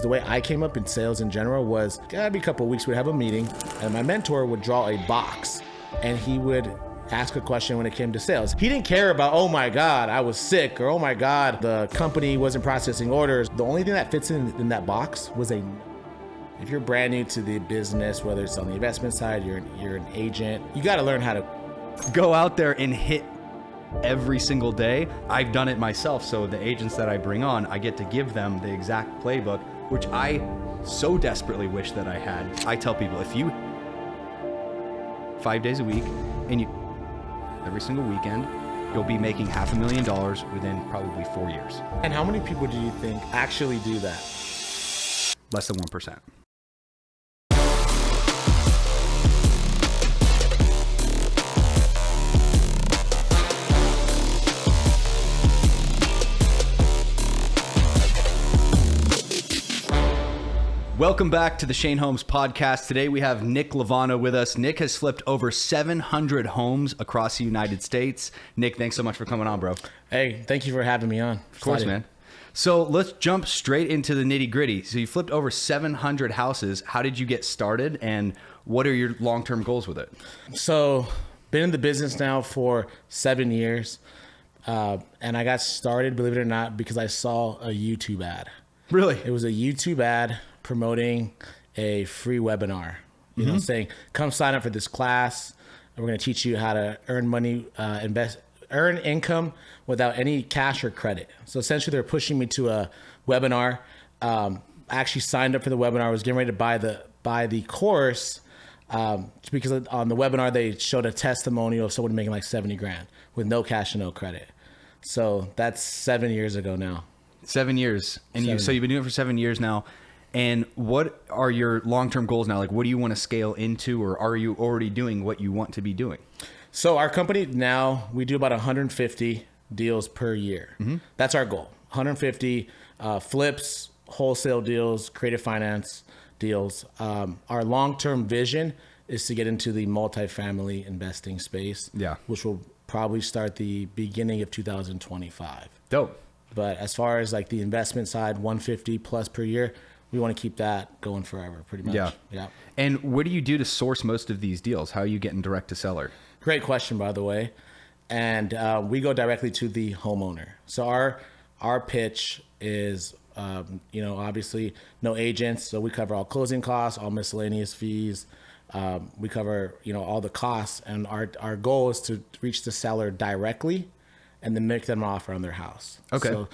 The way I came up in sales in general was every couple of weeks we'd have a meeting and my mentor would draw a box and he would ask a question when it came to sales. He didn't care about, oh my God, I was sick, or oh my God, the company wasn't processing orders. The only thing that fits in that box was a no. If you're brand new to the business, whether it's on the investment side, you're an agent, you got to learn how to go out there and hit every single day. I've done it myself. So the agents that I bring on, I get to give them the exact playbook, which I so desperately wish that I had. I tell people, if you 5 days a week and you every single weekend, you'll be making $500,000 within probably 4 years. And how many people do you think actually do that? Less than 1%. Welcome back to the Shane Holmes podcast. Today we have Nick Luevano with us. Nick has flipped over 700 homes across the United States. Nick, thanks so much for coming on, bro. Hey, thank you for having me on. Of course, man. So let's jump straight into the nitty gritty. So you flipped over 700 houses. How did you get started and what are your long-term goals with it? So been in the business now for 7 years. And I got started, believe it or not, because I saw a YouTube ad. Really? It was a YouTube ad promoting a free webinar, you know, saying, come sign up for this class. And we're going to teach you how to earn money, earn income without any cash or credit. So essentially they're pushing me to a webinar. I actually signed up for the webinar. I was getting ready to buy the course, because on the webinar, they showed a testimonial of someone making like 70 grand with no cash and no credit. So that's 7 years ago now. 7 years. And so you've been doing it for 7 years now. And what are your long-term goals now? Like, what do you want to scale into, or are you already doing what you want to be doing? So our company now, we do about 150 deals per year. That's our goal. 150 flips, wholesale deals, creative finance deals. Our long-term vision is to get into the multifamily investing space, which will probably start the beginning of 2025. Dope. But as far as like the investment side, 150 plus per year, we want to keep that going forever, pretty much. Yeah. And what do you do to source most of these deals? How are you getting direct to seller? Great question, by the way. And we go directly to the homeowner. So our pitch is, obviously no agents. So we cover all closing costs, all miscellaneous fees. We cover, all the costs. And our goal is to reach the seller directly and then make them an offer on their house. Okay. So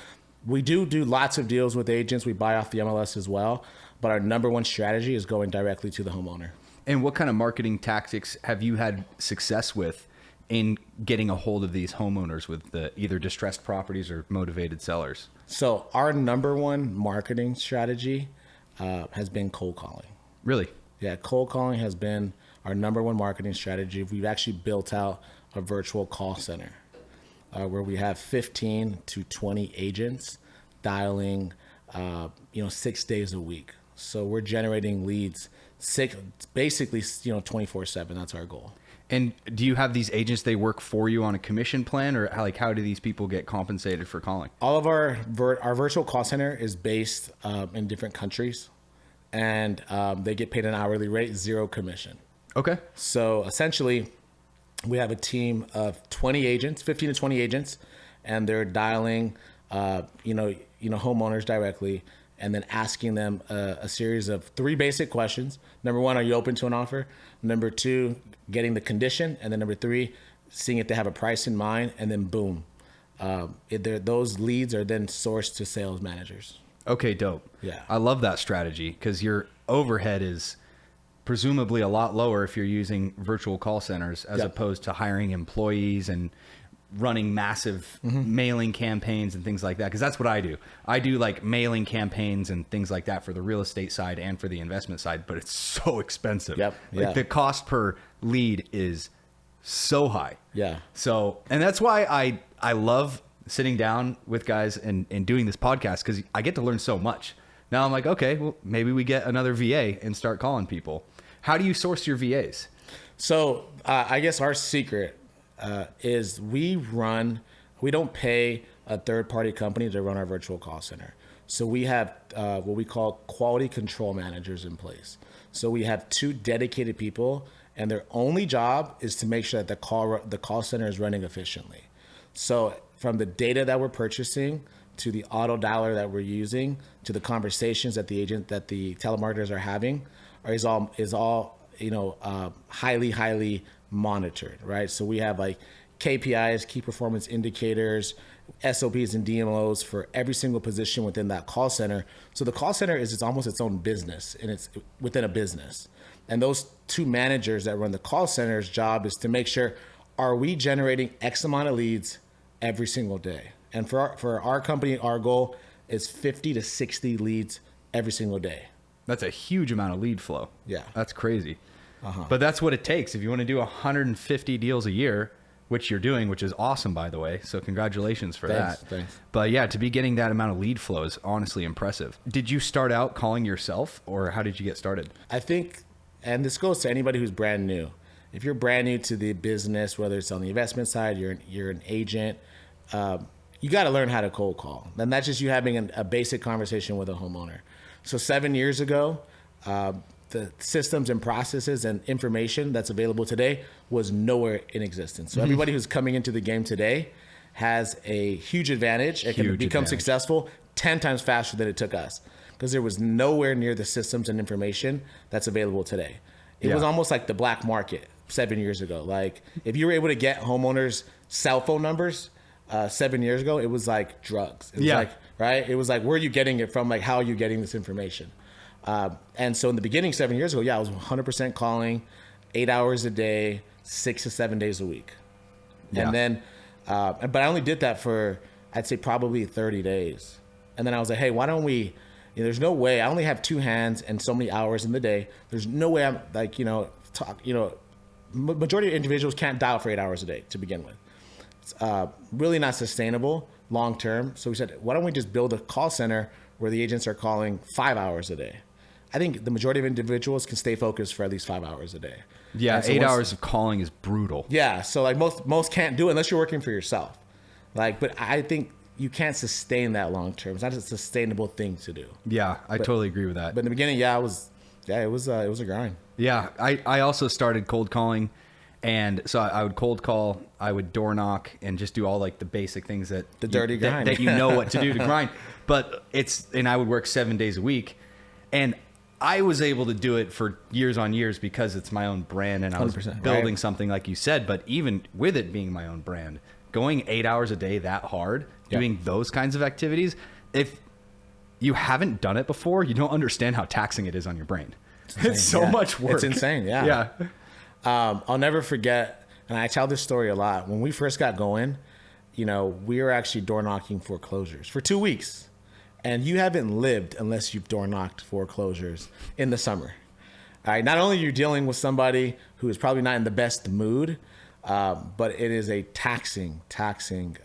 we do lots of deals with agents. We buy off the MLS as well. But our number one strategy is going directly to the homeowner. And what kind of marketing tactics have you had success with in getting a hold of these homeowners with the either distressed properties or motivated sellers? So our number one marketing strategy has been cold calling. Really? Yeah, cold calling has been our number one marketing strategy. We've actually built out a virtual call center where we have 15 to 20 agents dialing, 6 days a week. So we're generating leads basically 24/7. That's our goal. And do you have these agents, they work for you on a commission plan, or how do these people get compensated for calling? All of our virtual call center is based in different countries, and they get paid an hourly rate, zero commission. Okay. So essentially, we have a team of 20 agents, 15 to 20 agents, and they're dialing, homeowners directly, and then asking them a series of 3 basic questions. Number 1, are you open to an offer? Number 2, getting the condition. And then number 3, seeing if they have a price in mind. And then boom, those leads are then sourced to sales managers. Okay, dope. Yeah. I love that strategy because your overhead is presumably a lot lower if you're using virtual call centers as opposed to hiring employees and running massive mailing campaigns and things like that. Because that's what I do. I do like mailing campaigns and things like that for the real estate side and for the investment side, but it's so expensive. Like the cost per lead is so high. Yeah. So, and that's why I love sitting down with guys and doing this podcast, because I get to learn so much. Now I'm like, okay, well, maybe we get another VA and start calling people. How do you source your VAs? So I guess our secret is we don't pay a third-party company to run our virtual call center. So we have what we call quality control managers in place. So we have 2 dedicated people, and their only job is to make sure that the call center is running efficiently. So from the data that we're purchasing to the auto dialer that we're using to the conversations that the telemarketers are having is all highly monitored, right? So we have like KPIs, key performance indicators, SOPs and DMOs for every single position within that call center. So the call center is almost its own business, and it's within a business. And those 2 managers that run the call center's job is to make sure, are we generating X amount of leads every single day? And for our company, our goal is 50 to 60 leads every single day. That's a huge amount of lead flow. Yeah. That's crazy. But that's what it takes. If you want to do 150 deals a year, which you're doing, which is awesome, by the way. So congratulations for that. Thanks. But yeah, to be getting that amount of lead flow is honestly impressive. Did you start out calling yourself, or how did you get started? I think, and this goes to anybody who's brand new. If you're brand new to the business, whether it's on the investment side, you're an agent, you got to learn how to cold call. And that's just you having a basic conversation with a homeowner. So 7 years ago, the systems and processes and information that's available today was nowhere in existence. So everybody who's coming into the game today has a huge advantage. It can become successful 10 times faster than it took us, because there was nowhere near the systems and information that's available today. It was almost like the black market 7 years ago. Like if you were able to get homeowners' cell phone numbers 7 years ago, it was like drugs. It was like, right? It was like, where are you getting it from? Like, how are you getting this information? And so in the beginning, 7 years ago, I was 100% calling 8 hours a day, 6 to 7 days a week. And then, but I only did that for, I'd say probably 30 days. And then I was like, hey, why don't we, there's no way, I only have 2 hands and so many hours in the day. There's no way I'm like, majority of individuals can't dial for 8 hours a day to begin with. It's really not sustainable long term. So we said, why don't we just build a call center where the agents are calling 5 hours a day? I think the majority of individuals can stay focused for at least 5 hours a day. Yeah, so 8 hours of calling is brutal. Yeah, so like most can't do it unless you're working for yourself. Like, but I think you can't sustain that long term. It's not a sustainable thing to do. Yeah, I totally agree with that. But in the beginning, it was a grind. Yeah, I also started cold calling, and so I would cold call, I would door knock, and just do all like the basic things that the dirty grind that you know what to do to grind. But and I would work 7 days a week, and I was able to do it for years on years because it's my own brand and I was building something like you said. But even with it being my own brand, going 8 hours a day that hard, doing those kinds of activities, if you haven't done it before, you don't understand how taxing it is on your brain. It's so much work. It's insane. Yeah. I'll never forget, and I tell this story a lot. When we first got going, we were actually door knocking foreclosures for 2 weeks. And you haven't lived unless you've door knocked foreclosures in the summer. All right. Not only are you dealing with somebody who is probably not in the best mood, but it is a taxing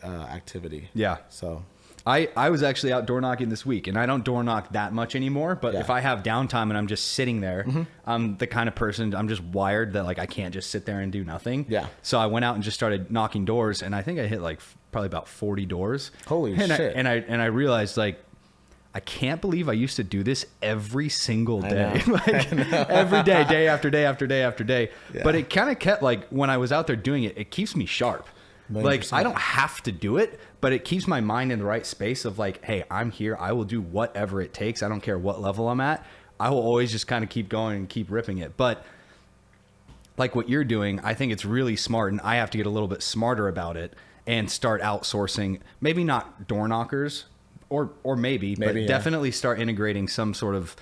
activity. Yeah. So I was actually out door knocking this week, and I don't door knock that much anymore. But if I have downtime and I'm just sitting there, I'm the kind of person, I'm just wired that like I can't just sit there and do nothing. Yeah. So I went out and just started knocking doors, and I think I hit like probably about 40 doors. Holy shit. And I realized like, I can't believe I used to do this every single day, like every day after day after day after day. Yeah. But it kind of kept like when I was out there doing it, it keeps me sharp. 100%. Like I don't have to do it, but it keeps my mind in the right space of like, hey, I'm here. I will do whatever it takes. I don't care what level I'm at. I will always just kind of keep going and keep ripping it. But like what you're doing, I think it's really smart, and I have to get a little bit smarter about it and start outsourcing, maybe not door knockers, or maybe definitely start integrating some sort of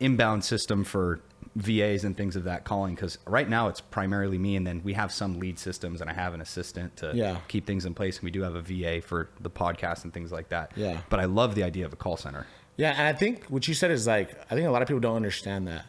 inbound system for VAs and things of that calling. Because right now it's primarily me, and then we have some lead systems, and I have an assistant to keep things in place. And we do have a VA for the podcast and things like that. Yeah. But I love the idea of a call center. Yeah, and I think what you said is like, I think a lot of people don't understand that.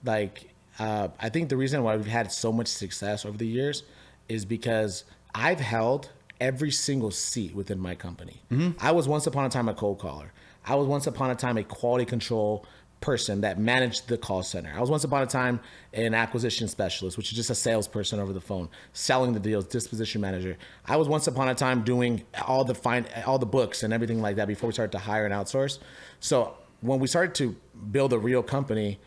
Like, I think the reason why we've had so much success over the years is because I've held every single seat within my company. I was once upon a time a cold caller. I was once upon a time a quality control person that managed the call center. I was once upon a time an acquisition specialist, which is just a salesperson over the phone, selling the deals, disposition manager. I was once upon a time doing all the books and everything like that before we started to hire and outsource. So when we started to build a real company,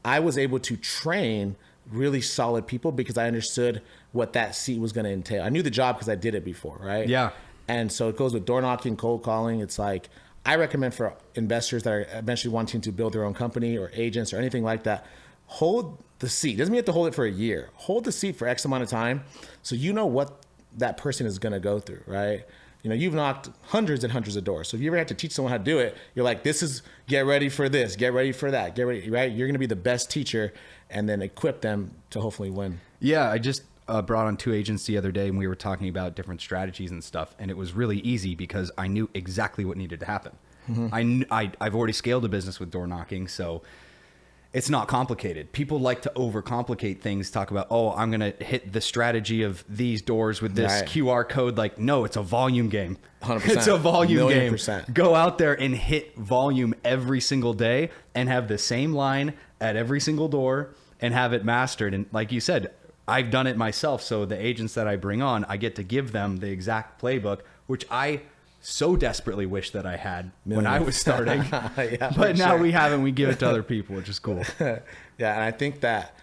I was able to train really solid people because I understood what that seat was going to entail. I knew the job because I did it before, right? Yeah. And so it goes with door knocking, cold calling. It's like, I recommend for investors that are eventually wanting to build their own company or agents or anything like that, hold the seat. Doesn't mean you have to hold it for a year. Hold the seat for X amount of time so you know what that person is going to go through, right? You know, you've knocked hundreds and hundreds of doors. So if you ever have to teach someone how to do it, you're like, get ready for this, get ready for that, get ready, right? You're going to be the best teacher and then equip them to hopefully win. Yeah, I just brought on 2 agents the other day and we were talking about different strategies and stuff. And it was really easy because I knew exactly what needed to happen. Mm-hmm. I've already scaled a business with door knocking, so it's not complicated. People like to overcomplicate things, talk about, oh, I'm going to hit the strategy of these doors with this QR code. Like, no, it's a volume game. 100%. It's a volume game. %. Go out there and hit volume every single day and have the same line at every single door and have it mastered. And like you said, I've done it myself. So the agents that I bring on, I get to give them the exact playbook, which I so desperately wish that I had when I was starting. Yeah, but now we haven't. We give it to other people, which is cool. Yeah, and I think that,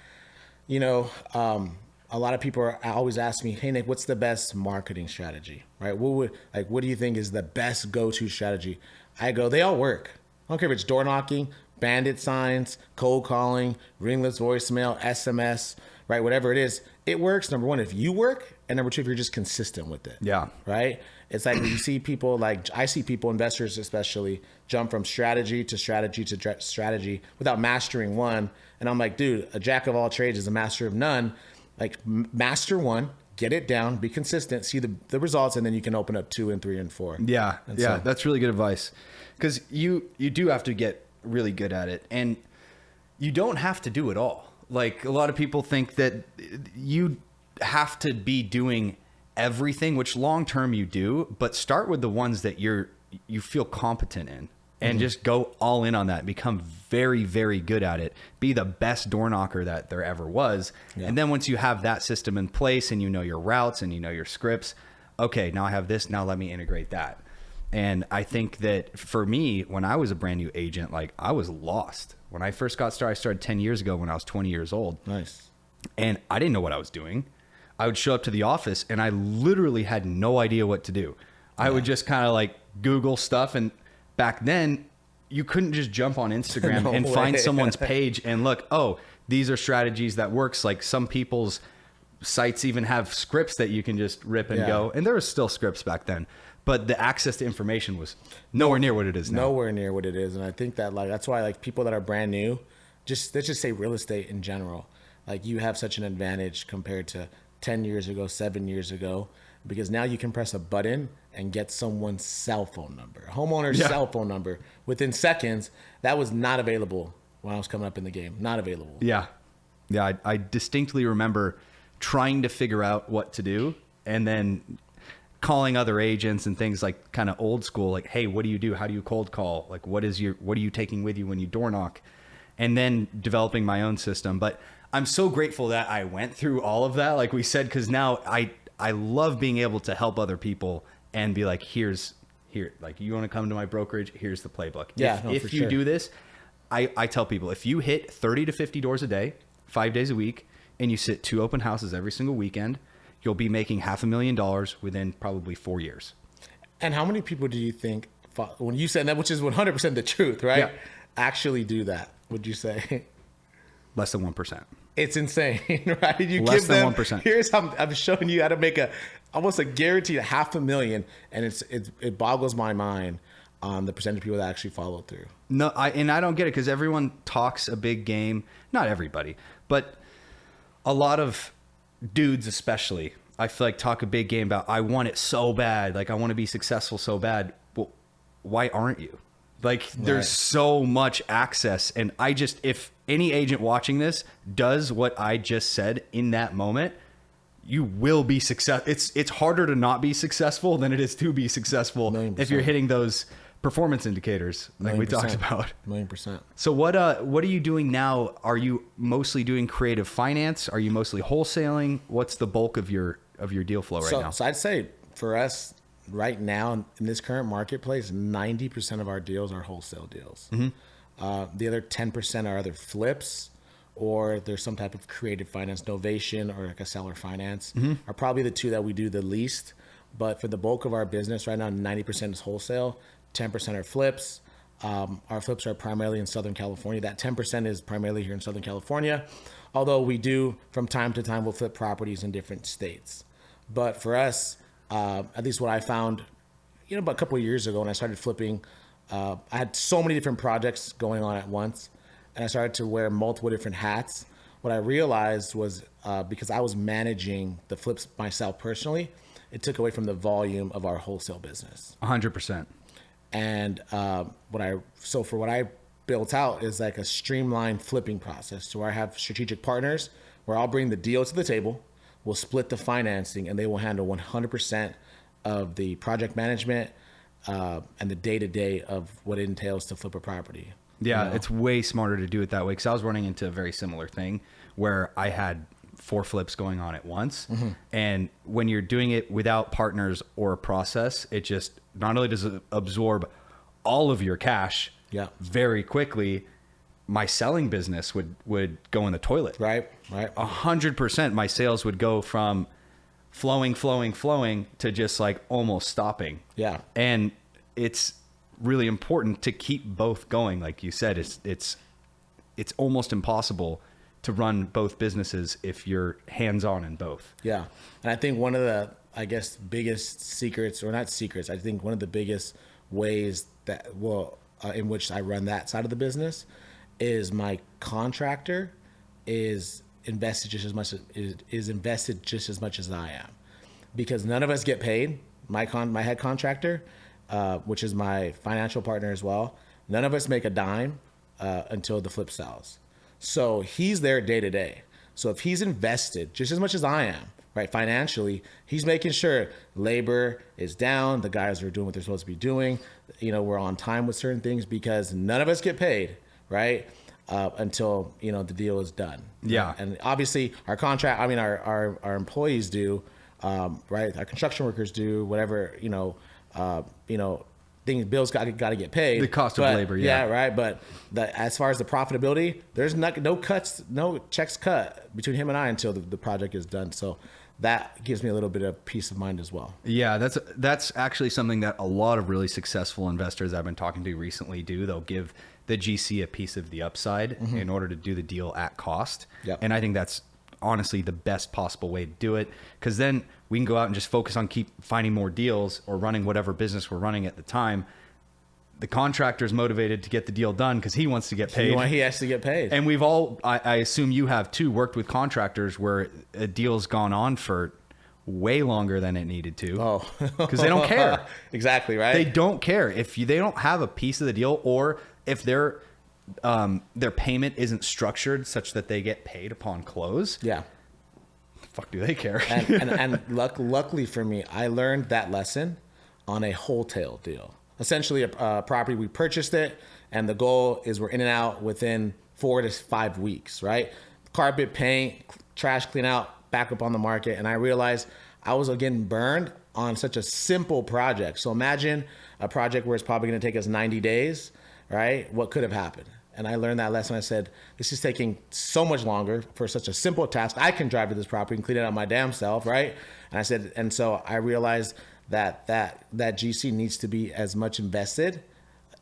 you know, a lot of people always ask me, hey, Nick, what's the best marketing strategy, right? What do you think is the best go-to strategy? I go, they all work. I don't care if it's door knocking, bandit signs, cold calling, ringless voicemail, SMS, right? Whatever it is, it works. Number one, if you work, and number two, if you're just consistent with it. Yeah. Right? It's like you see people, like I see people, investors especially, jump from strategy to strategy to strategy without mastering one. And I'm like, dude, a jack of all trades is a master of none. Like master one, get it down, be consistent, see the results, and then you can open up 2 and 3 and 4. Yeah. Yeah. That's really good advice. Because you do have to get really good at it. And you don't have to do it all. Like a lot of people think that you have to be doing everything, which long term you do, but start with the ones that you feel competent in and just go all in on that. Become very, very good at it. Be the best door knocker that there ever was. Yeah. And then once you have that system in place and you know your routes and you know your scripts, okay, now I have this, now let me integrate that. And I think that for me, when I was a brand new agent, like I was lost. When I first got started, I started 10 years ago when I was 20 years old. Nice. And I didn't know what I was doing. I would show up to the office and I literally had no idea what to do. I would just kind of like Google stuff. And back then you couldn't just jump on Instagram and find someone's page and look, oh, these are strategies that works. Like some people's sites even have scripts that you can just rip and go. And there was still scripts back then, but the access to information was nowhere near what it is now. Nowhere near what it is. And I think that like, that's why like people that are brand new, let's just say real estate in general, like you have such an advantage compared to 10 years ago, 7 years ago, because now you can press a button and get someone's cell phone number, a homeowner's cell phone number within seconds. That was not available when I was coming up in the game. Not available. Yeah. Yeah. I distinctly remember trying to figure out what to do and then calling other agents and things like kind of old school, like, hey, what do you do? How do you cold call? Like, what are you taking with you when you door knock? And then developing my own system. But I'm so grateful that I went through all of that, like we said, because now I love being able to help other people and be like, here, like you want to come to my brokerage, here's the playbook. Yeah, if you do this, I tell people, if you hit 30 to 50 doors a day, 5 days a week, and you sit 2 open houses every single weekend, you'll be making $500,000 within probably 4 years. And how many people do you think, when you said that, which is 100% the truth, right? Actually do that, would you say? Less than 1%. It's insane, right? You Less give than them 1%. Here's how I'm showing you how to make almost a guaranteed $500,000, and it boggles my mind on the percentage of people that actually follow through. No, I don't get it because everyone talks a big game. Not everybody, but a lot of dudes especially, I feel like talk a big game about, I want it so bad. Like I want to be successful so bad. Well, why aren't you? Like there's so much access. And if any agent watching this does what I just said in that moment, you will be successful. It's harder to not be successful than it is to be successful if you're hitting those performance indicators like we talked about. 1,000,000%. So what are you doing now? Are you mostly doing creative finance? Are you mostly wholesaling? What's the bulk of your deal flow right now? So I'd say for us right now in this current marketplace, 90% of our deals are wholesale deals. The other 10% are either flips or there's some type of creative finance, novation, or like a seller finance are probably the two that we do the least. But for the bulk of our business right now, 90% is wholesale, 10% are flips. Our flips are primarily in Southern California. That 10% is primarily here in Southern California, although we do from time to time, we'll flip properties in different states. But for us, at least what I found, about a couple of years ago when I started flipping, I had so many different projects going on at once, and I started to wear multiple different hats. What I realized was because I was managing the flips myself personally, it took away from the volume of our wholesale business. 100%. And what I built out is like a streamlined flipping process. So where I have strategic partners where I'll bring the deal to the table, we'll split the financing, and they will handle 100% of the project management and the day-to-day of what it entails to flip a property. Yeah, it's way smarter to do it that way, because I was running into a very similar thing where I had 4 flips going on at once. And when you're doing it without partners or a process, it just not only does it absorb all of your cash very quickly, my selling business would go in the toilet. Right. 100% my sales would go from flowing to just like almost stopping. Yeah. And it's really important to keep both going. Like you said, it's almost impossible to run both businesses if you're hands-on in both. Yeah. And I think one of the, biggest secrets, or not secrets, I think one of the biggest ways that, in which I run that side of the business is my contractor is invested just as much as I am, because none of us get paid. My head contractor, which is my financial partner as well, none of us make a dime until the flip sells. So he's there day to day. So if he's invested just as much as I am, right, financially, he's making sure labor is down, the guys are doing what they're supposed to be doing, we're on time with certain things, because none of us get paid, right, until the deal is done. Yeah. And obviously our employees do, right, our construction workers do, whatever, bills got to get paid. The cost of labor, yeah. Yeah, right. But as far as the profitability, there's no checks cut between him and I until the project is done. So that gives me a little bit of peace of mind as well. Yeah, that's actually something that a lot of really successful investors I've been talking to recently do. They'll give the GC a piece of the upside in order to do the deal at cost. Yep. And I think that's honestly the best possible way to do it, because then we can go out and just focus on keep finding more deals or running whatever business we're running at the time. The contractor's motivated to get the deal done because he wants to get paid. He has to get paid. And we've all, I assume you have too, worked with contractors where a deal's gone on for way longer than it needed to. Oh, because they don't care. Exactly, right? They don't care if they don't have a piece of the deal, or if their payment isn't structured such that they get paid upon close. Yeah. The fuck do they care? and luckily for me, I learned that lesson on a wholesale deal. Essentially, a property, we purchased it, and the goal is we're in and out within 4 to 5 weeks, right? Carpet, paint, trash clean out, back up on the market. And I realized I was getting burned on such a simple project. So imagine a project where it's probably going to take us 90 days, right? What could have happened? And I learned that lesson. I said, this is taking so much longer for such a simple task. I can drive to this property and clean it out my damn self, right? And I said, and so I realized that GC needs to be as much invested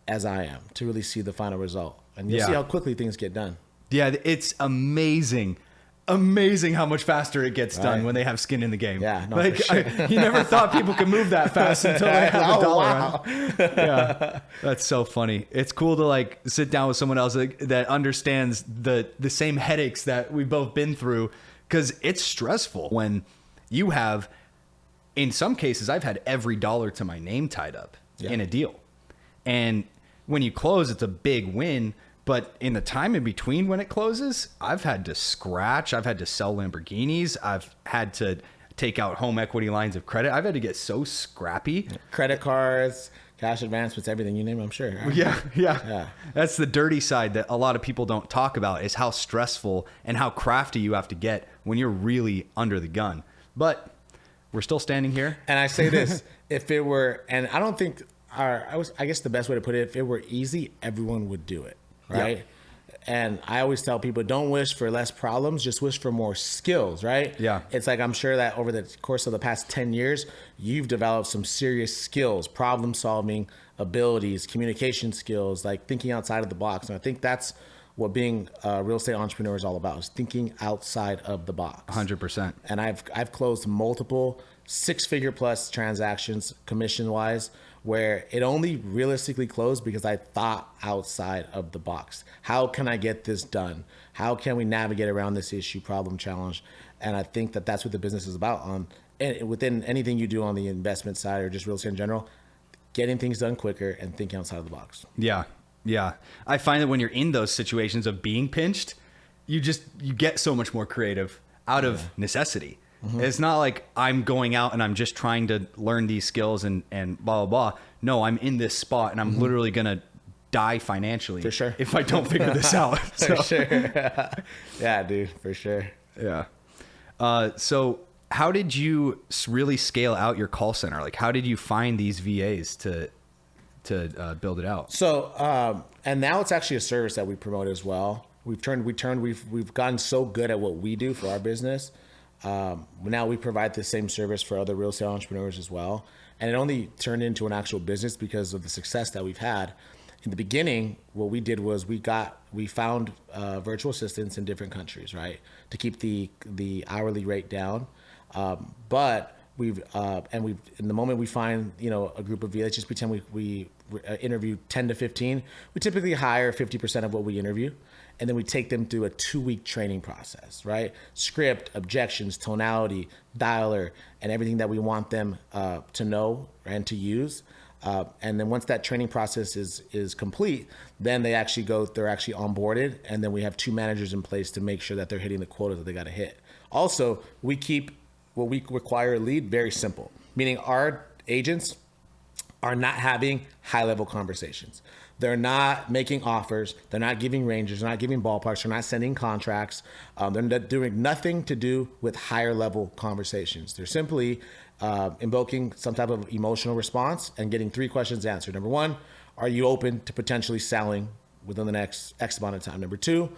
as I am to really see the final result. And you'll see how quickly things get done. Yeah, it's amazing how much faster it gets done when they have skin in the game. Yeah, no, like for sure. You never thought people could move that fast until they have a dollar. Wow. Yeah, that's so funny. It's cool to like sit down with someone else that understands the same headaches that we've both been through, because it's stressful when you have. In some cases, I've had every dollar to my name tied up in a deal. And when you close, it's a big win. But in the time in between when it closes, I've had to scratch. I've had to sell Lamborghinis. I've had to take out home equity lines of credit. I've had to get so scrappy. Credit cards, cash advancements, everything you name it, I'm sure. Right? Yeah. That's the dirty side that a lot of people don't talk about, is how stressful and how crafty you have to get when you're really under the gun. But we're still standing here. And I say this, if it were, and I don't think I guess the best way to put it, if it were easy, everyone would do it, right? Yeah. And I always tell people, don't wish for less problems, just wish for more skills, right? Yeah. It's like, I'm sure that over the course of the past 10 years, you've developed some serious skills, problem solving abilities, communication skills, like thinking outside of the box. And I think that's what being a real estate entrepreneur is all about, is thinking outside of the box. 100%. And I've closed multiple 6-figure plus transactions commission wise, where it only realistically closed because I thought outside of the box. How can I get this done? How can we navigate around this issue, problem, challenge? And I think that that's what the business is about. And within anything you do on the investment side or just real estate in general, getting things done quicker and thinking outside of the box. Yeah. I find that when you're in those situations of being pinched, you get so much more creative out of necessity. Mm-hmm. It's not like I'm going out and I'm just trying to learn these skills and blah, blah, blah. No, I'm in this spot and I'm literally going to die financially for sure if I don't figure this out. For sure. Yeah, dude, for sure. Yeah. So how did you really scale out your call center? Like, how did you find these VAs to build it out? So, and now it's actually a service that we promote as well. We've gotten so good at what we do for our business. Now we provide the same service for other real estate entrepreneurs as well. And it only turned into an actual business because of the success that we've had. In the beginning, what we did was we found virtual assistants in different countries, right, to keep the hourly rate down. But in the moment we find, a group of VAs, just pretend we interview 10 to 15, we typically hire 50% of what we interview. And then we take them through a 2-week training process, right? Script, objections, tonality, dialer, and everything that we want them to know and to use. And then once that training process is complete, then they're actually onboarded. And then we have 2 managers in place to make sure that they're hitting the quotas that they got to hit. Also, we keep what we require a lead very simple, meaning our agents are not having high-level conversations. They're not making offers. They're not giving ranges. They're not giving ballparks. They're not sending contracts. They're doing nothing to do with higher-level conversations. They're simply invoking some type of emotional response and getting 3 questions answered. Number 1, are you open to potentially selling within the next X amount of time? Number 2,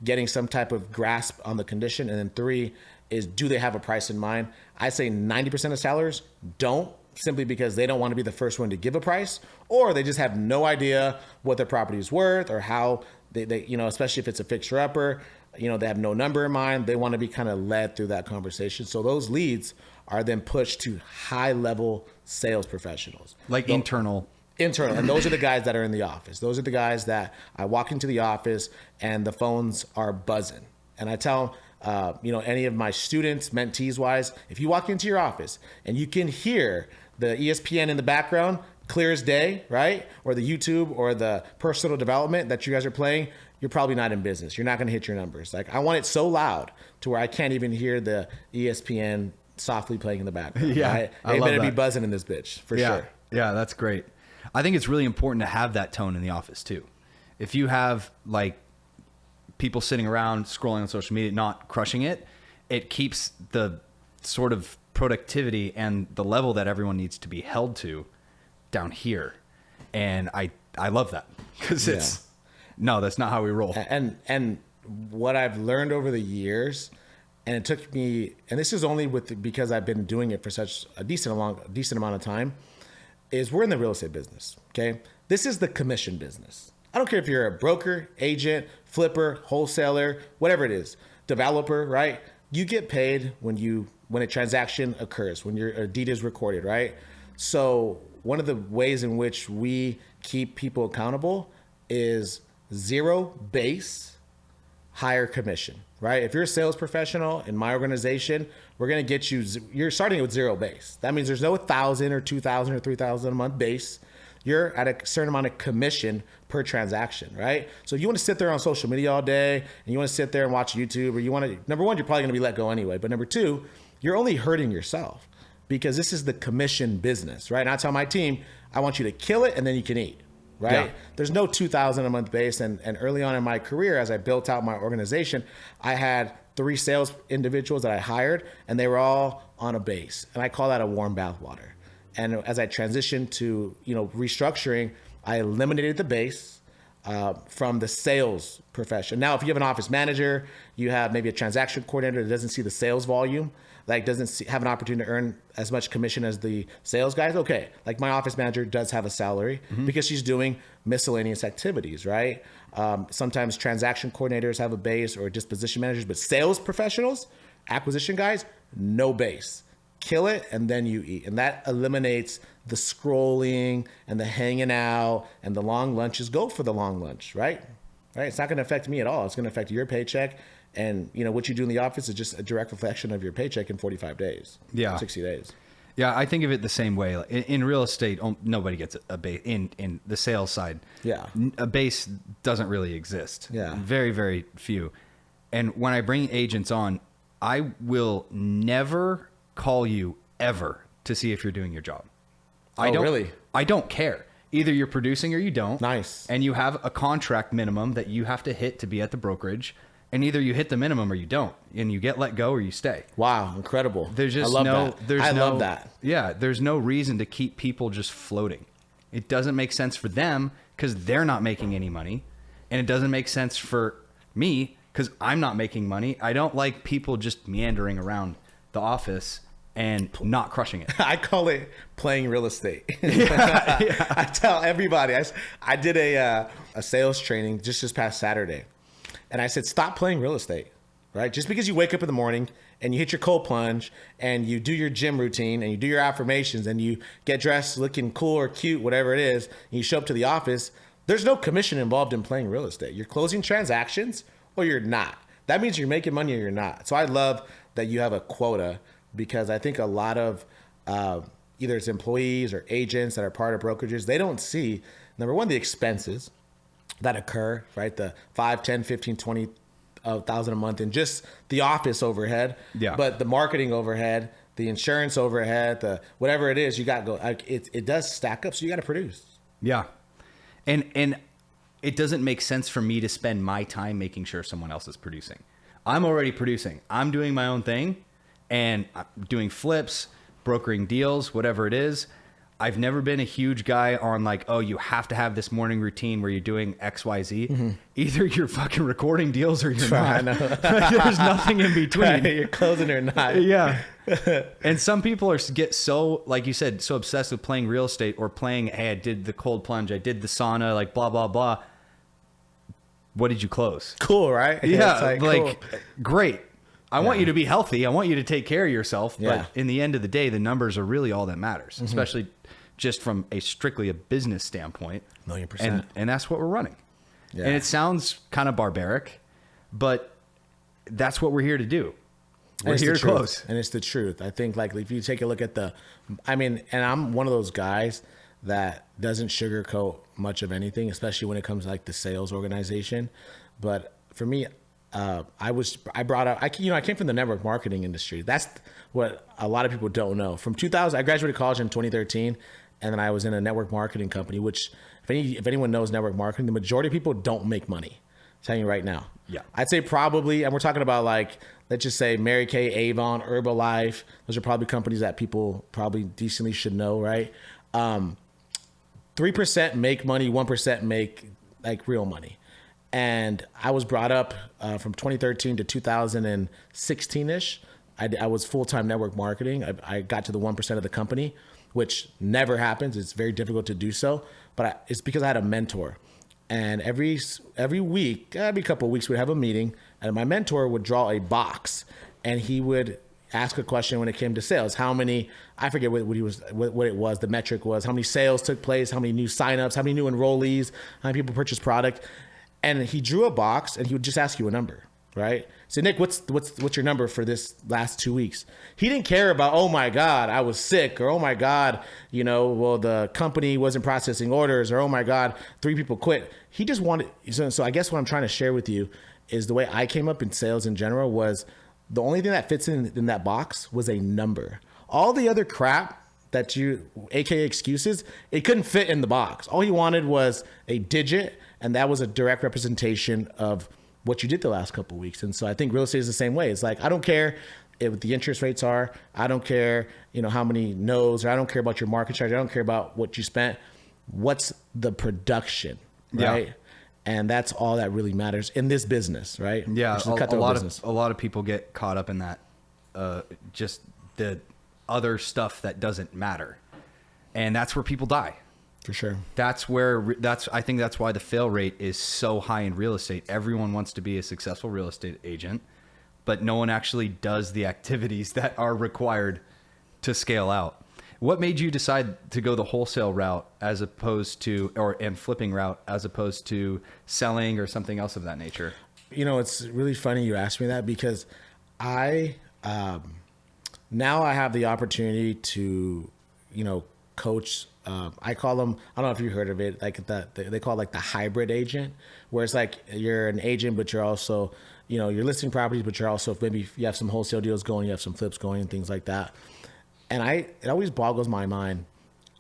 getting some type of grasp on the condition. And then 3 is, do they have a price in mind? I say 90% of sellers don't, simply because they don't want to be the first one to give a price, or they just have no idea what their property is worth or how they especially if it's a fixer-upper, they have no number in mind. They want to be kind of led through that conversation. So those leads are then pushed to high-level sales professionals. Like internal. And those are the guys that are in the office. Those are the guys that I walk into the office and the phones are buzzing. And I tell any of my students, mentees wise, if you walk into your office and you can hear the ESPN in the background, clear as day, right? Or the YouTube or the personal development that you guys are playing, you're probably not in business. You're not going to hit your numbers. Like, I want it so loud to where I can't even hear the ESPN softly playing in the background. Yeah, right? I They love better that. be buzzing in this bitch for sure. Yeah, that's great. I think it's really important to have that tone in the office too. If you have like people sitting around scrolling on social media, not crushing it, it keeps the sort of productivity and the level that everyone needs to be held to down here. And I love that because that's not how we roll. And what I've learned over the years, and it took me, and this is only because I've been doing it for such a decent amount of time, is we're in the real estate business. Okay. This is the commission business. I don't care if you're a broker, agent, flipper, wholesaler, whatever it is, developer, right? You get paid when a transaction occurs, when your deed is recorded, right? So one of the ways in which we keep people accountable is 0 base, higher commission, right? If you're a sales professional in my organization, we're going to get you're starting with 0 base. That means there's no 1,000 or 2,000 or 3,000 a month base. You're at a certain amount of commission per transaction, right? So if you want to sit there on social media all day and you want to sit there and watch YouTube, or you want to, number 1, you're probably going to be let go anyway. But number 2, you're only hurting yourself. because this is the commission business, right? And I tell my team, I want you to kill it and then you can eat, right? Yeah. There's no 2,000 a month base. And early on in my career, as I built out my organization, I had 3 sales individuals that I hired, and they were all on a base. And I call that a warm bath water. And as I transitioned to, restructuring, I eliminated the base from the sales profession. Now, if you have an office manager, you have maybe a transaction coordinator that doesn't see the sales volume, like doesn't have an opportunity to earn as much commission as the sales guys. Okay, like my office manager does have a salary because she's doing miscellaneous activities, right? Sometimes transaction coordinators have a base, or disposition managers, but sales professionals, acquisition guys, no base. Kill it and then you eat. And that eliminates the scrolling and the hanging out and the long lunches. Go for the long lunch, right? It's not going to affect me at all. It's going to affect your paycheck. And what you do in the office is just a direct reflection of your paycheck in 45 days. Yeah. 60 days. Yeah, I think of it the same way. In real estate, nobody gets a base. In the sales side, yeah, a base doesn't really exist. Yeah. Very, very few. And when I bring agents on, I will never call you ever to see if you're doing your job. Really? I don't care. Either you're producing or you don't. Nice. And you have a contract minimum that you have to hit to be at the brokerage. And either you hit the minimum or you don't, and you get let go or you stay. Wow, incredible! There's just I love that. Yeah, there's no reason to keep people just floating. It doesn't make sense for them because they're not making any money, and it doesn't make sense for me because I'm not making money. I don't like people just meandering around the office and not crushing it. I call it playing real estate. Yeah. I tell everybody. I did a sales training just this past Saturday. And I said, stop playing real estate, right? Just because you wake up in the morning and you hit your cold plunge and you do your gym routine and you do your affirmations and you get dressed looking cool or cute, whatever it is, and you show up to the office, there's no commission involved in playing real estate. You're closing transactions or you're not. That means you're making money or you're not. So I love that you have a quota, because I think a lot of either it's employees or agents that are part of brokerages, they don't see, number one, the expenses that occur, right? The 5, 10, 15, 20,000 a month in just the office overhead. Yeah. But the marketing overhead, the insurance overhead, the whatever it is, you got to go. It does stack up, so you got to produce. Yeah. And it doesn't make sense for me to spend my time making sure someone else is producing. I'm already producing. I'm doing my own thing, and I'm doing flips, brokering deals, whatever it is. I've never been a huge guy on like, oh, you have to have this morning routine where you're doing X, Y, Z. Mm-hmm. Either you're fucking recording deals or you're not. Like, there's nothing in between. Right, you're closing or not. Yeah. And some people get so, like you said, so obsessed with playing real estate or playing, hey, I did the cold plunge, I did the sauna, like blah, blah, blah. What did you close? Cool, right? Yeah, cool. Great. I want you to be healthy. I want you to take care of yourself. Yeah. But in the end of the day, the numbers are really all that matters, mm-hmm. especially just from strictly a business standpoint. 1,000,000%. And that's what we're running. Yeah. And it sounds kind of barbaric, but that's what we're here to do. We're here to close. And it's the truth. I think like if you take a look at and I'm one of those guys that doesn't sugarcoat much of anything, especially when it comes to like the sales organization. But for me, I came from the network marketing industry. That's what a lot of people don't know. From 2000, I graduated college in 2013, and then I was in a network marketing company, which if anyone knows network marketing, the majority of people don't make money. I'm telling you right now. Yeah. I'd say probably, and we're talking about like, let's just say Mary Kay, Avon, Herbalife. Those are probably companies that people probably decently should know, right? 3% make money, 1% make like real money. And I was brought up from 2013 to 2016-ish. I was full-time network marketing. I got to the 1% of the company, which never happens. It's very difficult to do so. But it's because I had a mentor. And every week, every couple of weeks, we'd have a meeting. And my mentor would draw a box. And he would ask a question when it came to sales. How many, I forget what it was, the metric was, how many sales took place, how many new signups, how many new enrollees, how many people purchased product. And he drew a box and he would just ask you a number, right? So Nick, what's your number for this last 2 weeks? He didn't care about, oh my God, I was sick, or oh my God, the company wasn't processing orders, or oh my God, 3 people quit. He just wanted, so I guess what I'm trying to share with you is the way I came up in sales in general was the only thing that fits in that box was a number. All the other crap that a.k.a. excuses, it couldn't fit in the box. All he wanted was a digit, and that was a direct representation of what you did the last couple of weeks. And so I think real estate is the same way. It's like, I don't care what the interest rates are. I don't care, how many no's, or I don't care about your market charge. I don't care about what you spent. What's the production, right? Yeah. And that's all that really matters in this business, right? Yeah, a lot of people get caught up in that, just the other stuff that doesn't matter, and that's where people die. For sure. I think that's why the fail rate is so high in real estate. Everyone wants to be a successful real estate agent, but no one actually does the activities that are required to scale out. What made you decide to go the wholesale route as opposed to, and flipping route as opposed to selling or something else of that nature? It's really funny you asked me that, because now I have the opportunity to, coach. I call them, I don't know if you heard of it, like they call it like the hybrid agent, where it's like you're an agent, but you're also, you're listing properties, but you're also, maybe you have some wholesale deals going, you have some flips going and things like that. And it always boggles my mind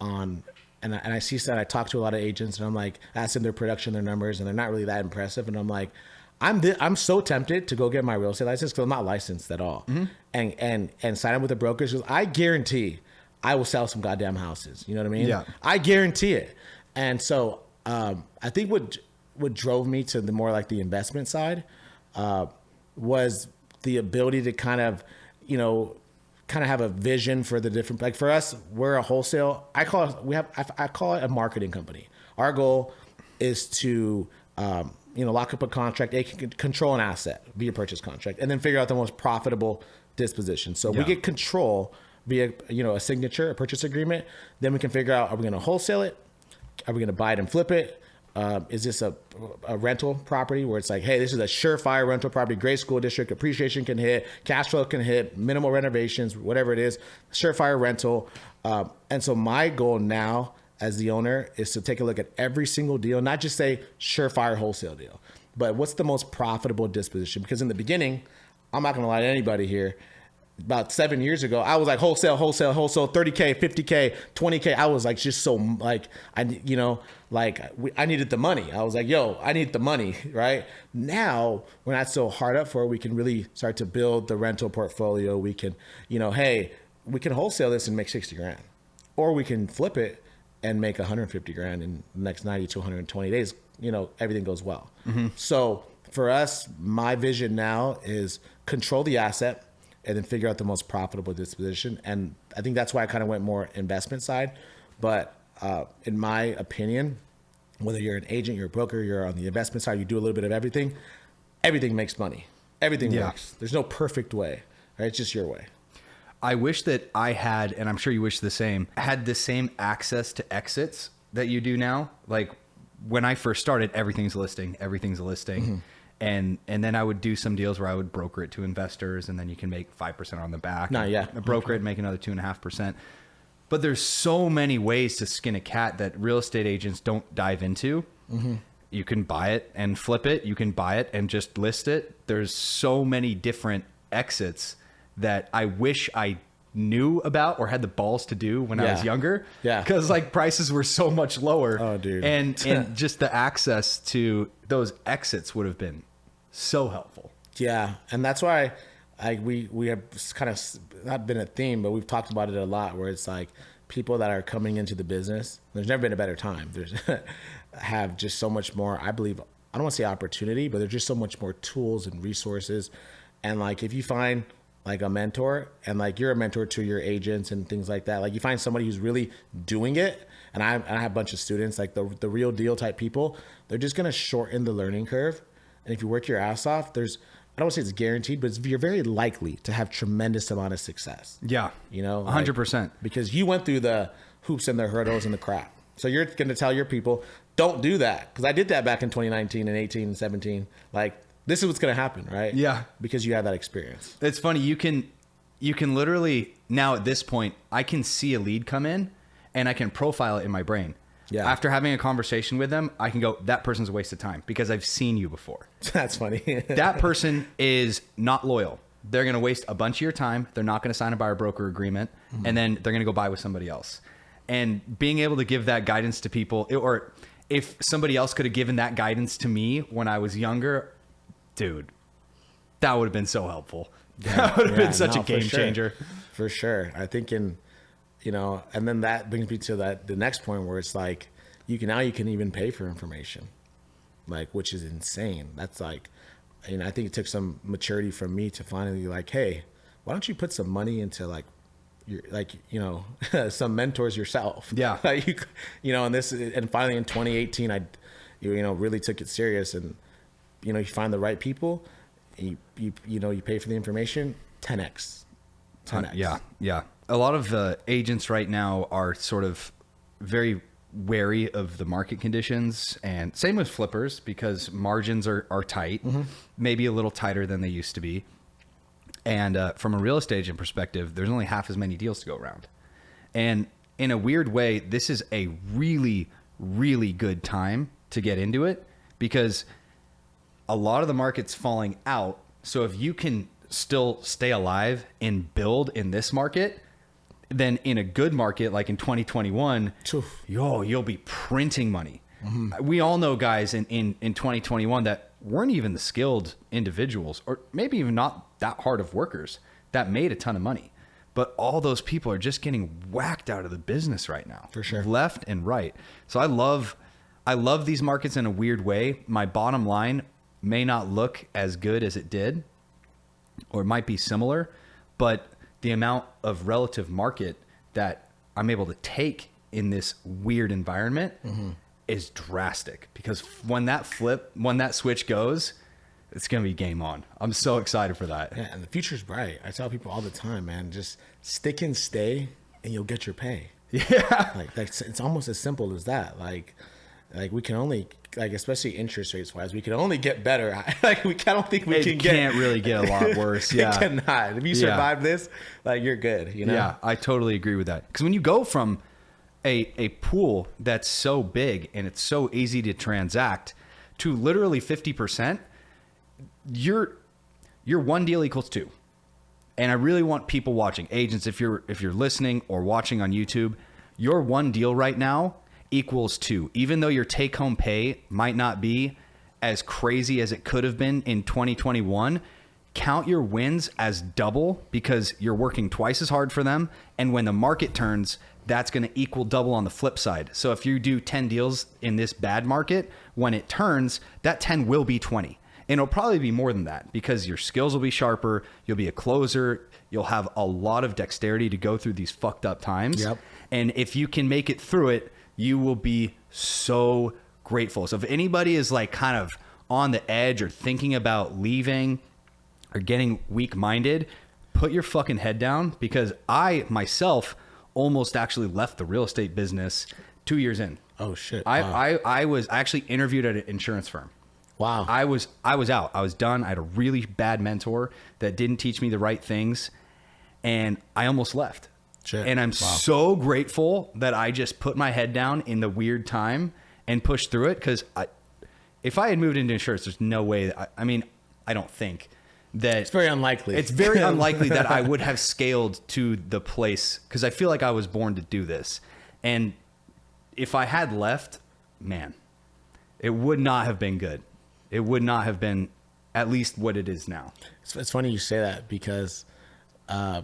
and I see that I talk to a lot of agents, and I'm like, asking their production, their numbers, and they're not really that impressive. And I'm like, I'm so tempted to go get my real estate license, because I'm not licensed at all, and sign up with a brokerage. I guarantee I will sell some goddamn houses. You know what I mean? Yeah. I guarantee it. And so I think what drove me to the more like the investment side was the ability to kind of have a vision for the different, like for us, we're a wholesale. I call it a marketing company. Our goal is to, lock up a contract, control an asset via purchase contract, and then figure out the most profitable disposition. So we get control via, a signature, a purchase agreement. Then we can figure out, are we going to wholesale it? Are we going to buy it and flip it? Is this a rental property where it's like, hey, this is a surefire rental property, great school district, appreciation can hit, cash flow can hit, minimal renovations, whatever it is, surefire rental. And so my goal now as the owner is to take a look at every single deal, not just say surefire wholesale deal, but what's the most profitable disposition? Because in the beginning, I'm not going to lie to anybody here, about 7 years ago, I was like wholesale, 30K, 50K, 20K. I was like, just so like, I needed the money. I was like, I need the money, right? Now we're not so hard up for it. We can really start to build the rental portfolio. We can, hey, we can wholesale this and make 60 grand, or we can flip it and make 150 grand in the next 90 to 120 days. Everything goes well. Mm-hmm. So for us, my vision now is control the asset, and then figure out the most profitable disposition. And I think that's why I kind of went more investment side. But in my opinion, whether you're an agent, you're a broker, you're on the investment side, you do a little bit of everything makes money. Everything works. There's no perfect way, right? It's just your way. I wish that I had, and I'm sure you wish the same, had the same access to exits that you do now. Like when I first started, everything's a listing. Mm-hmm. And then I would do some deals where I would broker it to investors, and then you can make 5% on the back. Broker it and make another 2.5%. But there's so many ways to skin a cat that real estate agents don't dive into. Mm-hmm. You can buy it and flip it. You can buy it and just list it. There's so many different exits that I wish I knew about or had the balls to do when I was younger. Yeah. Because like prices were so much lower. Oh, dude. And just the access to those exits would have been so helpful. Yeah. And that's why we have kind of not been a theme, but we've talked about it a lot, where it's like people that are coming into the business, there's never been a better time. There's have just so much more, I believe, I don't want to say opportunity, but there's just so much more tools and resources. And like, if you find like a mentor, and like you're a mentor to your agents and things like that, like you find somebody who's really doing it. And I have a bunch of students, like the real deal type people, they're just going to shorten the learning curve. And if you work your ass off, I don't want to say it's guaranteed, but you're very likely to have tremendous amount of success. Yeah. 100%. Because you went through the hoops and the hurdles and the crap. So you're going to tell your people, don't do that. Because I did that back in 2019 and 18 and 17. Like, this is what's going to happen, right? Yeah. Because you have that experience. It's funny. You can literally, now at this point, I can see a lead come in and I can profile it in my brain. Yeah. After having a conversation with them, I can go, that person's a waste of time because I've seen you before. That's funny. That person is not loyal. they're going to waste a bunch of your time. They're not going to sign a buyer broker agreement, and then they're going to go buy with somebody else. And being able to give that guidance to people, or if somebody else could have given that guidance to me when I was younger, dude, that would have been so helpful. Yeah, that would have been such a game for sure. changer. For sure. I think and then that brings me to the next point where it's like, you can even pay for information, like, which is insane. That's like, I think it took some maturity from me to finally like, hey, why don't you put some money into like, some mentors yourself. Yeah. And finally in 2018, I really took it serious, and, you find the right people, and you pay for the information, 10x. Yeah. A lot of agents right now are sort of very wary of the market conditions, and same with flippers, because margins are tight, maybe a little tighter than they used to be. And from a real estate agent perspective, there's only half as many deals to go around. And in a weird way, this is a really, really good time to get into it, because a lot of the market's falling out. So if you can still stay alive and build in this market, then in a good market, like in 2021, you'll be printing money. We all know guys in 2021 that weren't even the skilled individuals, or maybe even not that hard of workers, that made a ton of money. But all those people are just getting whacked out of the business right now. For sure. Left and right. So I love these markets in a weird way. My bottom line may not look as good as it did, or it might be similar, but the amount of relative market that I'm able to take in this weird environment is drastic, because when that switch goes, it's going to be game on. I'm so excited for that. Yeah, and the future's bright. I tell people all the time, man, just stick and stay and you'll get your pay. Yeah. Like it's almost as simple as that. Like we can only, like, especially interest rates wise, we can only get better. Like I don't think we can't really get a lot worse. Yeah. It cannot. If you survive this, like, you're good, Yeah, I totally agree with that. Because when you go from a pool that's so big and it's so easy to transact to literally 50%, your one deal equals two. And I really want people watching, agents, if you're listening or watching on YouTube, your one deal right now equals two. Even though your take home pay might not be as crazy as it could have been in 2021, count your wins as double, because you're working twice as hard for them. And when the market turns, that's going to equal double on the flip side. So if you do 10 deals in this bad market, when it turns, that 10 will be 20. And it'll probably be more than that, because your skills will be sharper. You'll be a closer. You'll have a lot of dexterity to go through these fucked up times. Yep. And if you can make it through it, you will be so grateful. So if anybody is like kind of on the edge or thinking about leaving or getting weak-minded, put your fucking head down, because I myself almost actually left the real estate business 2 years in. Oh shit. Wow. I was actually interviewed at an insurance firm. Wow. I was out. I was done. I had a really bad mentor that didn't teach me the right things, and I almost left. Shit. And I'm so grateful that I just put my head down in the weird time and pushed through it, because if I had moved into insurance, there's no way. I don't think that it's very unlikely. It's very unlikely that I would have scaled to the place, because I feel like I was born to do this. And if I had left, man, it would not have been good. It would not have been at least what it is now. It's funny you say that, because I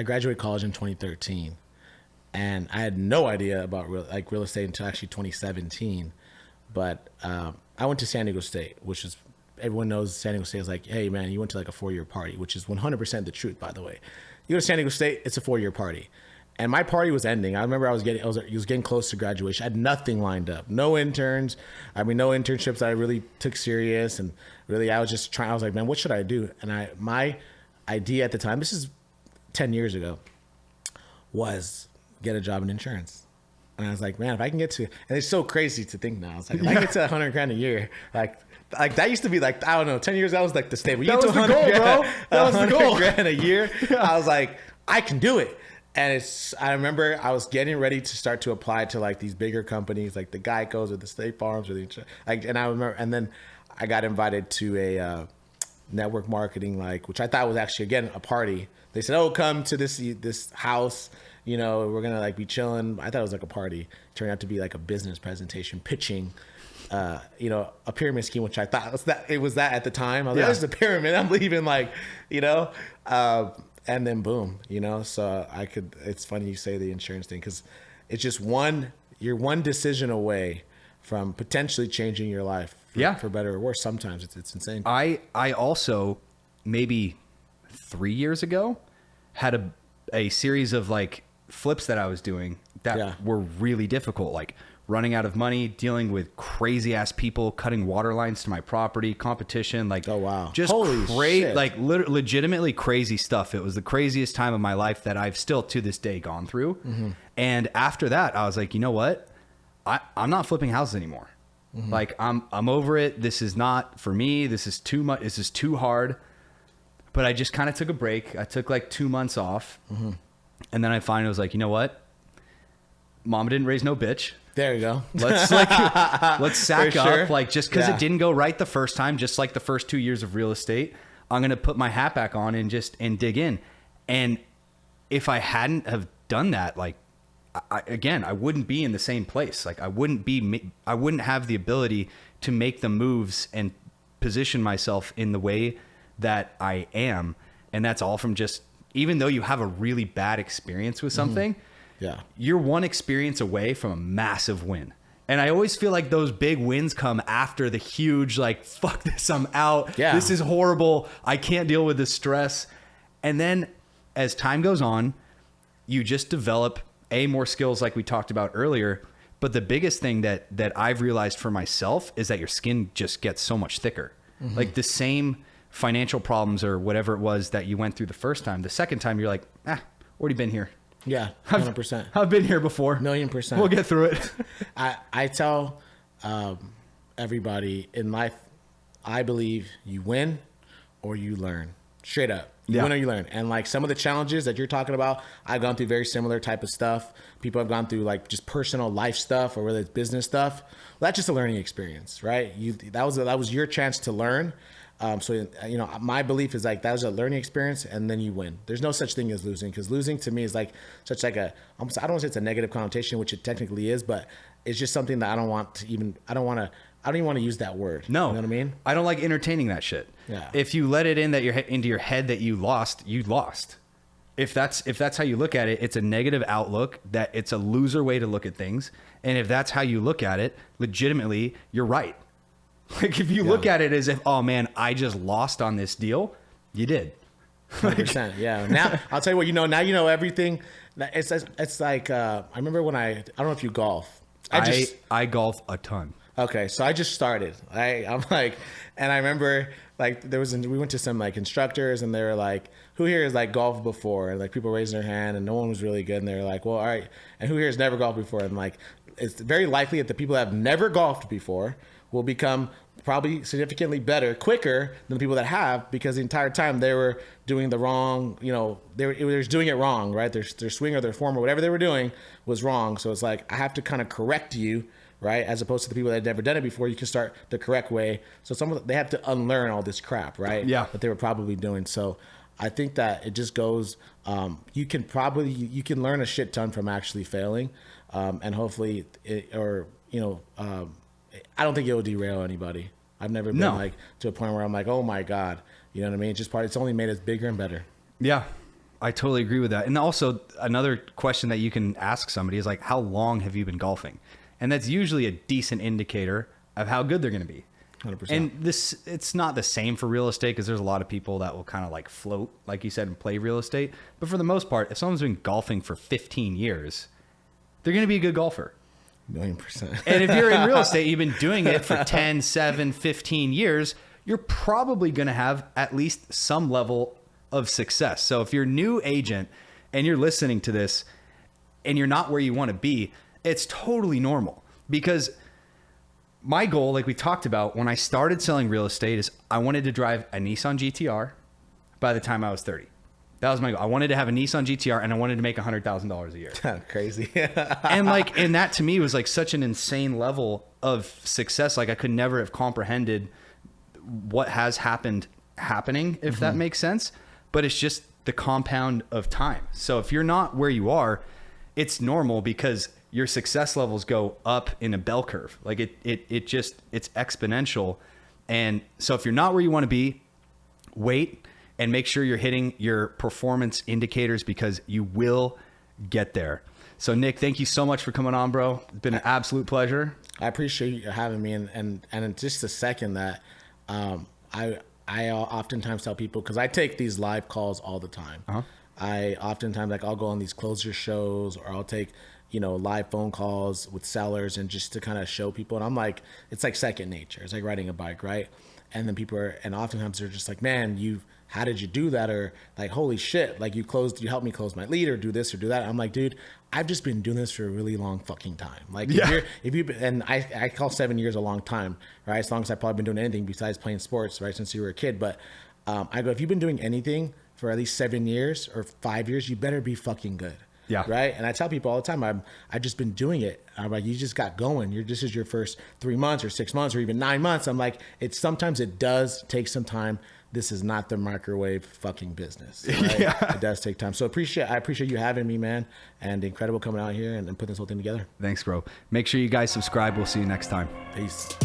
graduated college in 2013, and I had no idea about real estate until actually 2017. But I went to San Diego State, which is, everyone knows San Diego State is like, hey man, you went to like a 4-year party, which is 100% the truth, by the way. You go to San Diego State, it's a 4-year party. And my party was ending. I remember I was getting close to graduation. I had nothing lined up. No interns. No internships that I really took serious. And really, I was just trying. I was like, man, what should I do? And my idea at the time, this is 10 years ago, was get a job in insurance. And I was like, man, if I can get to, and it's so crazy to think now. It's like, if I get to $100,000 a year, like that used to be like, I don't know, 10 years, that was like the staple. That was the goal, bro. That was the goal. $100,000 a year. I was like, I can do it. And I remember I was getting ready to start to apply to like these bigger companies, like the Geicos or the State Farms or and I remember, and then I got invited to network marketing, like, which I thought was actually, again, a party. They said, oh, come to this house, you know, we're going to like be chilling. I thought it was like a party. It turned out to be like a business presentation pitching, you know, a pyramid scheme, which I thought it was that at the time. I was like, this is a pyramid. I'm leaving, like, you know, and then boom, you know, so it's funny you say the insurance thing, because it's just you're one decision away from potentially changing your life for better or worse. Sometimes it's insane. I also, maybe 3 years ago, had a series of like flips that I was doing that were really difficult, like running out of money, dealing with crazy ass people, cutting water lines to my property, competition, like, oh wow, just shit. Like legitimately crazy stuff. It was the craziest time of my life that I've still to this day gone through. Mm-hmm. And after that, I was like, you know what? I'm not flipping houses anymore. Mm-hmm. Like I'm over it. This is not for me. This is too much. This is too hard. But I just kind of took a break. I took like 2 months off. Mm-hmm. And then I finally was like, you know what? Mama didn't raise no bitch. There you go. Let's sack up. Like, just because it didn't go right the first time, just like the first 2 years of real estate, I'm going to put my hat back on and dig in. And if I hadn't have done that, like, I wouldn't be in the same place. Like I wouldn't have the ability to make the moves and position myself in the way that I am. And that's all from just, even though you have a really bad experience with something, you're one experience away from a massive win. And I always feel like those big wins come after the huge, like, fuck this, I'm out. Yeah. This is horrible. I can't deal with this stress. And then as time goes on, you just develop more skills like we talked about earlier. But the biggest thing that I've realized for myself is that your skin just gets so much thicker. Mm-hmm. Like the same financial problems or whatever it was that you went through the first time, the second time you're like, already been here. Yeah, 100%. I've been here before. 1,000,000%. We'll get through it. I tell everybody in life, I believe you win or you learn. Straight up. You win or you learn. And like some of the challenges that you're talking about, I've gone through very similar type of stuff. People have gone through like just personal life stuff or whether it's business stuff. Well, that's just a learning experience, right? That was your chance to learn. So, you know, my belief is like that was a learning experience and then you win. There's no such thing as losing, because losing to me is like such like I don't want to say it's a negative connotation, which it technically is, but it's just something that I don't even want to use that word. No. You know what I mean? I don't like entertaining that shit. Yeah. If you let it into your head that you lost, you lost. If that's how you look at it, it's a negative outlook, that it's a loser way to look at things. And if that's how you look at it, legitimately, you're right. Like if you look at it as if, oh man, I just lost on this deal, you did. 100%. Yeah. Now I'll tell you what, you know, now you know everything. It's like, I remember when I don't know if you golf. I golf a ton. Okay. So I just started. I'm like, and I remember like we went to some like instructors and they were like, who here has like golfed before? And like people raising their hand and no one was really good. And they're like, well, all right. And who here has never golfed before? And like, it's very likely that the people that have never golfed before will become probably significantly better, quicker than the people that have, because the entire time they were doing the wrong, you know, they were doing it wrong, right? Their swing or their form or whatever they were doing was wrong. So it's like, I have to kind of correct you, right? As opposed to the people that had never done it before, you can start the correct way. So they have to unlearn all this crap, right? Yeah. That they were probably doing. So I think that it just goes, you can learn a shit ton from actually failing. And hopefully I don't think it will derail anybody. I've never been like to a point where I'm like, oh my God, you know what I mean? It's only made us bigger and better. Yeah, I totally agree with that. And also another question that you can ask somebody is like, how long have you been golfing? And that's usually a decent indicator of how good they're going to be. 100%. And it's not the same for real estate, because there's a lot of people that will kind of like float, like you said, and play real estate. But for the most part, if someone's been golfing for 15 years, they're going to be a good golfer. 1,000,000%. And if you're in real estate, you've been doing it for 10, 7, 15 years, you're probably going to have at least some level of success. So if you're a new agent and you're listening to this and you're not where you want to be, it's totally normal. Because my goal, like we talked about when I started selling real estate, is I wanted to drive a Nissan GTR by the time I was 30. That was my goal. I wanted to have a Nissan GTR and I wanted to make $100,000 a year. Crazy. and that to me was like such an insane level of success. Like I could never have comprehended what has happened happening, if that makes sense, but it's just the compound of time. So if you're not where you are, it's normal because your success levels go up in a bell curve. Like it's exponential. And so if you're not where you want to be, wait and make sure you're hitting your performance indicators because you will get there. So Nick, thank you so much for coming on, bro. It's been an absolute pleasure. I appreciate you having me. And in just a second that, I oftentimes tell people, cause I take these live calls all the time. I oftentimes I'll go on these closer shows or I'll take, live phone calls with sellers and just to kind of show people. And I'm like, it's like second nature. It's like riding a bike. Right. And then and oftentimes they're just like, man, how did you do that? Or like, holy shit, like you helped me close my lead or do this or do that. I'm like, dude, I've just been doing this for a really long fucking time. Like and I call 7 years a long time, right? As long as I've probably been doing anything besides playing sports, right? Since you were a kid. But I go, if you've been doing anything for at least 7 years or 5 years, you better be fucking good. Yeah. Right. And I tell people all the time, I've just been doing it. I'm like, you just got going. This is your first 3 months or 6 months or even 9 months. I'm like, sometimes it does take some time. This is not the microwave fucking business. Right? Yeah. It does take time. So I appreciate you having me, man. And incredible coming out here and putting this whole thing together. Thanks, bro. Make sure you guys subscribe. We'll see you next time. Peace.